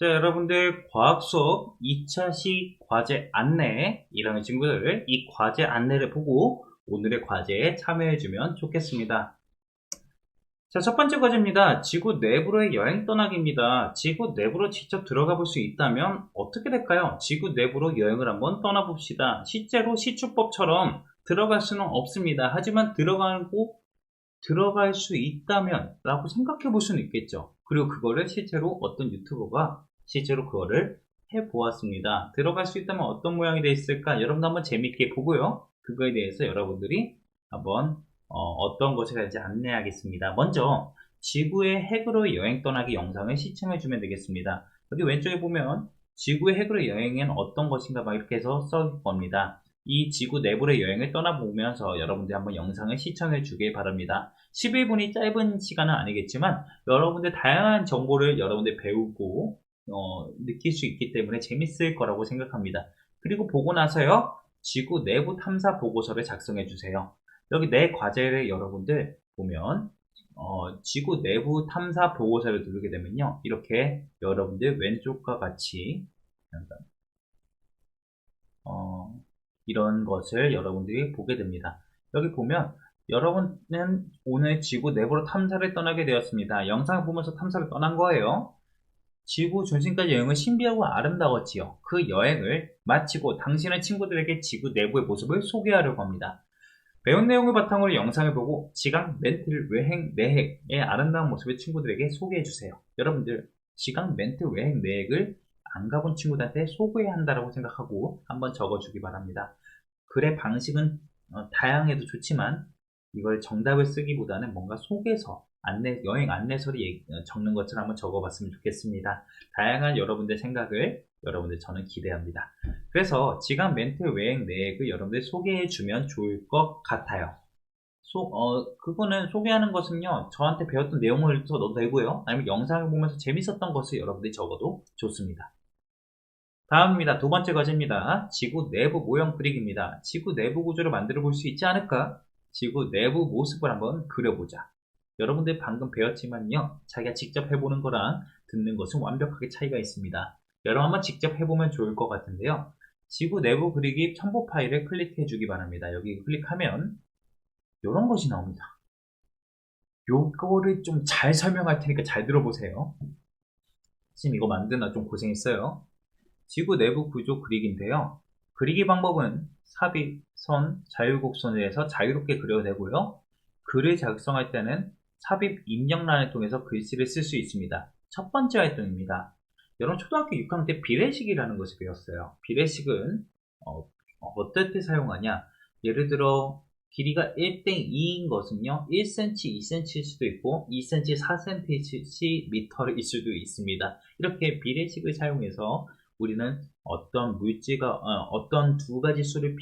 자, 여러분들 과학 수업 2차식 과제 안내 이라는 친구들 이 과제 안내를 보고 오늘의 과제에 참여해주면 좋겠습니다. 자, 첫 번째 과제입니다. 지구 내부로의 여행 떠나기입니다. 지구 내부로 직접 들어가 볼 수 있다면 어떻게 될까요? 지구 내부로 여행을 한번 떠나봅시다. 실제로 시추법처럼 들어갈 수는 없습니다. 하지만 들어갈 수 있다면 라고 생각해 볼 수는 있겠죠. 그리고 그거를 실제로 어떤 유튜버가 실제로 그거를 해 보았습니다. 들어갈 수 있다면 어떤 모양이 되어 있을까? 여러분도 한번 재밌게 보고요. 그거에 대해서 여러분들이 한번 떤 것이 될지 안내하겠습니다. 먼저 지구의 핵으로 여행 떠나기 영상을 시청해 주면 되겠습니다. 여기 왼쪽에 보면 지구의 핵으로 여행은 어떤 것인가 막 이렇게 해서 써 겁니다. 이 지구 내부의 여행을 떠나보면서 여러분들 한번 영상을 시청해 주길 바랍니다. 11분이 짧은 시간은 아니겠지만 여러분들 다양한 정보를 여러분들 배우고 느낄 수 있기 때문에 재밌을 거라고 생각합니다. 그리고 보고 나서요, 지구 내부 탐사 보고서를 작성해 주세요. 여기 내 과제를 여러분들 보면 지구 내부 탐사 보고서를 누르게 되면요, 이렇게 여러분들 왼쪽과 같이 이런 것을 여러분들이 보게 됩니다. 여기 보면 여러분은 오늘 지구 내부로 탐사를 떠나게 되었습니다. 영상을 보면서 탐사를 떠난 거예요. 지구 중심까지 여행은 신비하고 아름다웠지요. 그 여행을 마치고 당신의 친구들에게 지구 내부의 모습을 소개하려고 합니다. 배운 내용을 바탕으로 영상을 보고 지각, 멘틀, 외행, 내핵의 아름다운 모습을 친구들에게 소개해주세요. 여러분들 지각, 멘틀, 외행, 내핵을 안 가본 친구들한테 소개해야 한다고 생각하고 한번 적어주기 바랍니다. 글의 방식은 다양해도 좋지만 이걸 정답을 쓰기보다는 뭔가 속에서 여행 안내서를 적는 것처럼 한번 적어봤으면 좋겠습니다. 다양한 여러분들 생각을 저는 기대합니다. 그래서 지각 멘트 외행 내역을 여러분들 소개해주면 좋을 것 같아요. 그거는 소개하는 것은요, 저한테 배웠던 내용을 써도 되고요, 아니면 영상을 보면서 재밌었던 것을 여러분들이 적어도 좋습니다. 다음입니다. 두 번째 과제입니다. 지구 내부 모형 그리기입니다. 지구 내부 구조를 만들어 볼 수 있지 않을까? 지구 내부 모습을 한번 그려보자. 여러분들 방금 배웠지만요, 자기가 직접 해보는 거랑 듣는 것은 완벽하게 차이가 있습니다. 여러분 한번 직접 해보면 좋을 것 같은데요. 지구 내부 그리기 첨부 파일을 클릭해 주기 바랍니다. 여기 클릭하면 이런 것이 나옵니다. 요거를 좀 잘 설명할 테니까 잘 들어보세요. 지금 이거 만드나 좀 고생했어요. 지구 내부 구조 그리기인데요. 그리기 방법은 삽입, 선, 자유곡선을 해서 자유롭게 그려도 되고요. 글을 작성할 때는 삽입 입력란을 통해서 글씨를 쓸 수 있습니다. 첫 번째 활동입니다. 여러분 초등학교 6학년 때 비례식이라는 것을 배웠어요. 비례식은 어떨 때 사용하냐? 예를 들어 길이가 1-2인 것은요, 1cm, 2cm일 수도 있고 2cm, 4cm일 수도 있습니다. 이렇게 비례식을 사용해서 우리는 어떤 두 가지 수를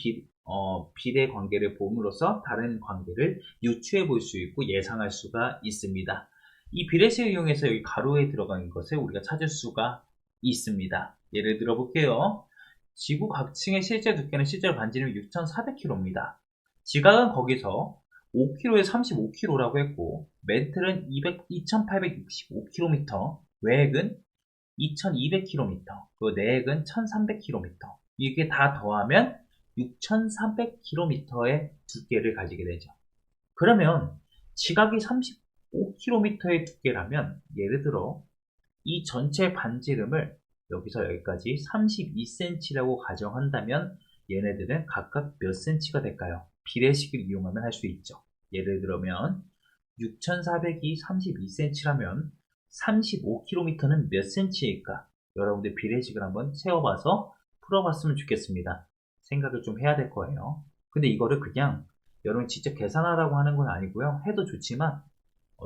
비례 관계를 봄으로써 다른 관계를 유추해 볼 수 있고 예상할 수가 있습니다. 이 비례식을 이용해서 여기 가로에 들어간 것을 우리가 찾을 수가 있습니다. 예를 들어 볼게요. 지구 각층의 실제 두께는 실제로 반지름 6,400km입니다. 지각은 거기서 5km에 35km라고 했고, 멘틀은 2,865km, 외액은 2200km, 그 내액은 1300km. 이게 다 더하면 6300km의 두께를 가지게 되죠. 그러면 지각이 35km의 두께라면 예를 들어 이 전체 반지름을 여기서 여기까지 32cm라고 가정한다면 얘네들은 각각 몇 cm가 될까요? 비례식을 이용하면 할 수 있죠. 예를 들면 6400이 32cm라면 35km는 몇 cm일까? 여러분들 비례식을 한번 세워봐서 풀어봤으면 좋겠습니다. 생각을 좀 해야 될 거예요. 근데 이거를 그냥 여러분 직접 계산하라고 하는 건 아니고요. 해도 좋지만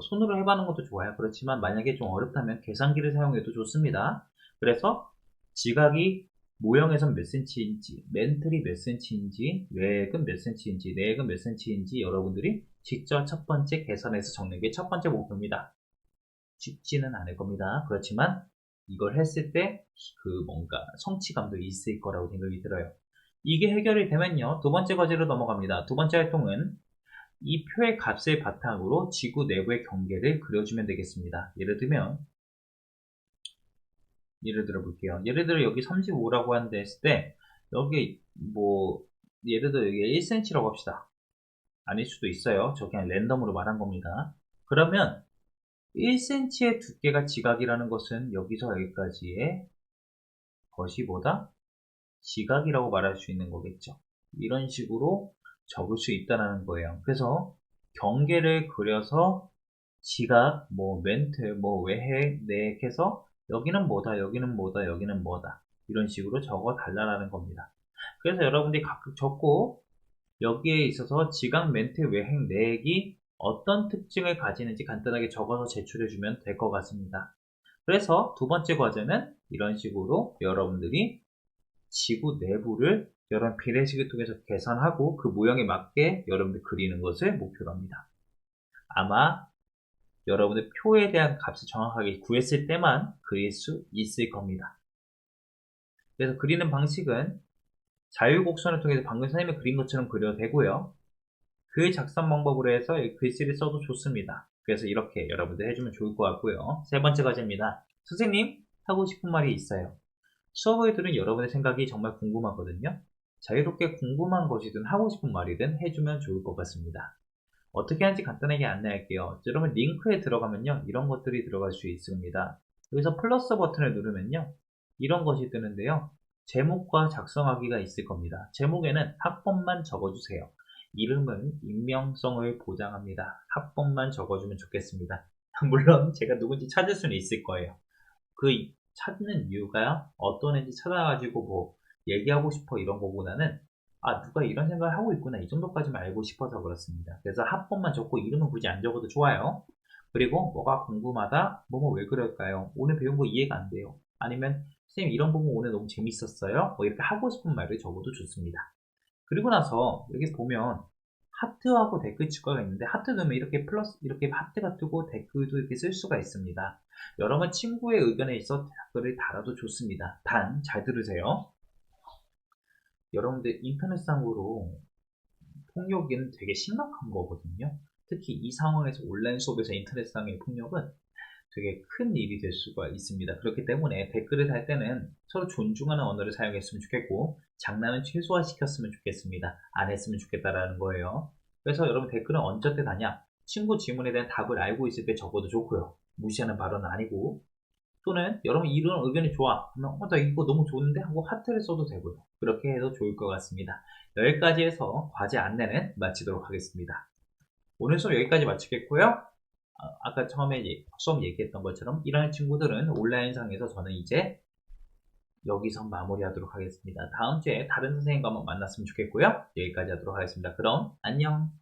손으로 해보는 것도 좋아요. 그렇지만 만약에 좀 어렵다면 계산기를 사용해도 좋습니다. 그래서 지각이 모형에선 몇 cm인지, 멘틀이 몇 cm인지, 외액은 몇 cm인지, 내액은 몇 cm인지 여러분들이 직접 첫 번째 계산해서 적는 게 첫 번째 목표입니다. 쉽지는 않을 겁니다. 그렇지만 이걸 했을 때 그 뭔가 성취감도 있을 거라고 생각이 들어요. 이게 해결이 되면요, 두 번째 과제로 넘어갑니다. 두 번째 활동은 이 표의 값을 바탕으로 지구 내부의 경계를 그려주면 되겠습니다. 예를 들면 예를 들어 볼게요. 예를 들어 여기 35라고 하는데 했을 때 여기 뭐 예를 들어 여기 1cm라고 합시다. 아닐 수도 있어요. 저 그냥 랜덤으로 말한 겁니다. 그러면 1cm의 두께가 지각이라는 것은 여기서 여기까지의 것이 뭐다? 지각이라고 말할 수 있는 거겠죠. 이런 식으로 적을 수 있다는 거예요. 그래서 경계를 그려서 지각, 뭐 멘트, 뭐 외해, 내액해서 여기는 뭐다, 여기는 뭐다, 여기는 뭐다. 이런 식으로 적어 달라는 겁니다. 그래서 여러분들이 각각 적고 여기에 있어서 지각, 멘트, 외행, 내액이 어떤 특징을 가지는지 간단하게 적어서 제출해주면 될 것 같습니다. 그래서 두 번째 과제는 이런 식으로 여러분들이 지구 내부를 여러 비례식을 통해서 계산하고 그 모형에 맞게 여러분들 그리는 것을 목표로 합니다. 아마 여러분들 표에 대한 값을 정확하게 구했을 때만 그릴 수 있을 겁니다. 그래서 그리는 방식은 자유곡선을 통해서 방금 선생님이 그린 것처럼 그려도 되고요. 그 작성 방법으로 해서 글씨를 써도 좋습니다. 그래서 이렇게 여러분들 해주면 좋을 것 같고요. 세 번째 과제입니다. 선생님, 하고 싶은 말이 있어요. 수업을 들은 여러분의 생각이 정말 궁금하거든요. 자유롭게 궁금한 것이든 하고 싶은 말이든 해주면 좋을 것 같습니다. 어떻게 하는지 간단하게 안내할게요. 여러분 링크에 들어가면요. 이런 것들이 들어갈 수 있습니다. 여기서 플러스 버튼을 누르면요. 이런 것이 뜨는데요. 제목과 작성하기가 있을 겁니다. 제목에는 학번만 적어주세요. 이름은 익명성을 보장합니다. 학번만 적어주면 좋겠습니다. 물론 제가 누군지 찾을 수는 있을 거예요. 그 찾는 이유가 어떤 애인지 찾아가지고 뭐 얘기하고 싶어 이런 거보다는 누가 이런 생각을 하고 있구나 이 정도까지만 알고 싶어서 그렇습니다. 그래서 학번만 적고 이름은 굳이 안 적어도 좋아요. 그리고 뭐가 궁금하다 뭐뭐 왜 그럴까요? 오늘 배운 거 이해가 안 돼요. 아니면 선생님 이런 부분 오늘 너무 재밌었어요. 뭐 이렇게 하고 싶은 말을 적어도 좋습니다. 그리고 나서 여기 보면 하트하고 댓글 추가가 있는데 하트 넣으면 이렇게 플러스 이렇게 하트가 뜨고 댓글도 이렇게 쓸 수가 있습니다. 여러분 친구의 의견에 있어 댓글을 달아도 좋습니다. 단 잘 들으세요. 여러분들 인터넷상으로 폭력은 되게 심각한 거거든요. 특히 이 상황에서 온라인 수업에서 인터넷상의 폭력은 되게 큰 일이 될 수가 있습니다. 그렇기 때문에 댓글을 달 때는 서로 존중하는 언어를 사용했으면 좋겠고 장난은 최소화시켰으면 좋겠습니다. 안 했으면 좋겠다라는 거예요. 그래서 여러분 댓글은 언제 때 다냐? 친구 질문에 대한 답을 알고 있을 때 적어도 좋고요. 무시하는 발언은 아니고 또는 여러분 이런 의견이 좋아 그러면 나 이거 너무 좋은데 하고 하트를 써도 되고요. 그렇게 해도 좋을 것 같습니다. 여기까지 해서 과제 안내는 마치도록 하겠습니다. 오늘 수업 여기까지 마치겠고요. 아까 처음에 수업 얘기했던 것처럼 이런 친구들은 온라인상에서 저는 이제 여기서 마무리하도록 하겠습니다. 다음 주에 다른 선생님과 한번 만났으면 좋겠고요. 여기까지 하도록 하겠습니다. 그럼 안녕.